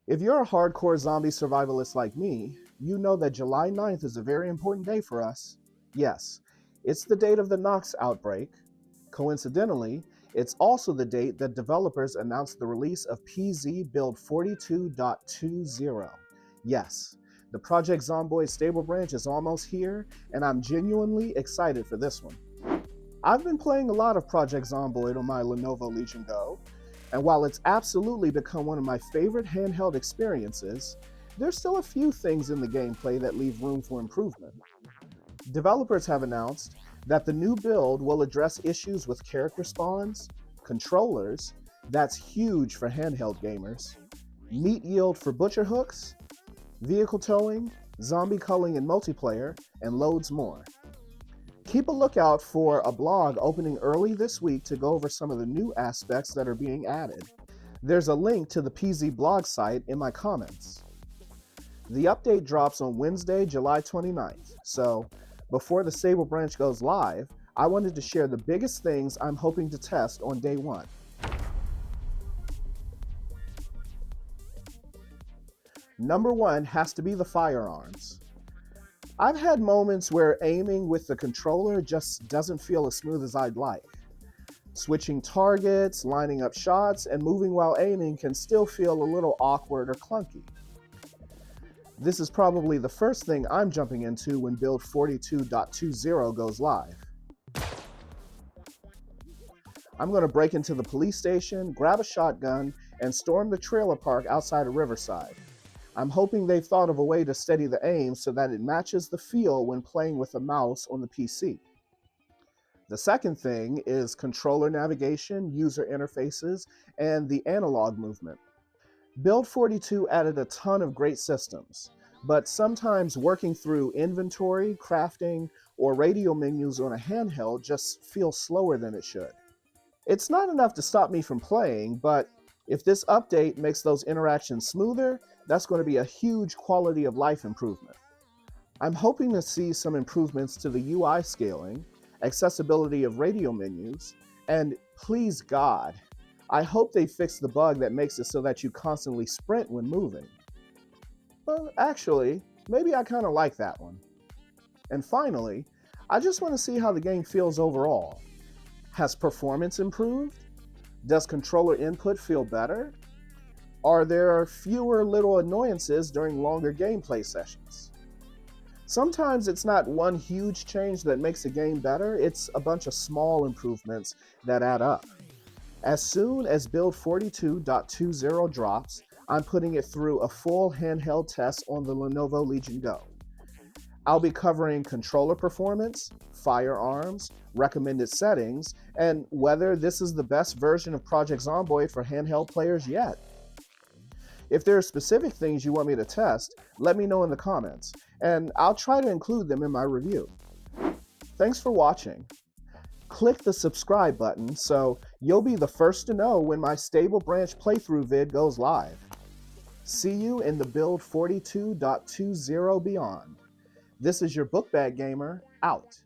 If you're a hardcore zombie survivalist like me, you know that July 9th is a very important day for us. Yes, it's the date of the Nox outbreak. Coincidentally, it's also the date that developers announced the release of PZ Build 42.20. Yes, the Project Zomboid stable branch is almost here, and I'm genuinely excited for this one. I've been playing a lot of Project Zomboid on my Lenovo Legion Go, and while it's absolutely become one of my favorite handheld experiences, there's still a few things in the gameplay that leave room for improvement. Developers have announced that the new build will address issues with character spawns, controllers, that's huge for handheld gamers, meat yield for butcher hooks, vehicle towing, zombie culling in multiplayer, and loads more. Keep a lookout for a blog opening early this week to go over some of the new aspects that are being added. There's a link to the PZ blog site in my comments. The update drops on Wednesday, July 29th, so before the stable branch goes live, I wanted to share the biggest things I'm hoping to test on day one. Number one has to be the firearms. I've had moments where aiming with the controller just doesn't feel as smooth as I'd like. Switching targets, lining up shots, and moving while aiming can still feel a little awkward or clunky. This is probably the first thing I'm jumping into when Build 42.20 goes live. I'm going to break into the police station, grab a shotgun, and storm the trailer park outside of Riverside. I'm hoping they've thought of a way to steady the aim so that it matches the feel when playing with a mouse on the PC. The second thing is controller navigation, user interfaces, and the analog movement. Build 42 added a ton of great systems, but sometimes working through inventory, crafting, or radio menus on a handheld just feels slower than it should. It's not enough to stop me from playing, but if this update makes those interactions smoother, that's going to be a huge quality of life improvement. I'm hoping to see some improvements to the UI scaling, accessibility of radio menus, and please God, I hope they fix the bug that makes it so that you constantly sprint when moving. Well, actually, maybe I kind of like that one. And finally, I just want to see how the game feels overall. Has performance improved? Does controller input feel better? Are there fewer little annoyances during longer gameplay sessions? Sometimes it's not one huge change that makes a game better, it's a bunch of small improvements that add up. As soon as Build 42.20 drops, I'm putting it through a full handheld test on the Lenovo Legion Go. I'll be covering controller performance, firearms, recommended settings, and whether this is the best version of Project Zomboid for handheld players yet. If there are specific things you want me to test, let me know in the comments, and I'll try to include them in my review. Thanks for watching. Click the subscribe button so you'll be the first to know when my stable branch playthrough vid goes live. See you in the Build 42.20 beyond. This is your Book Bag Gamer, out.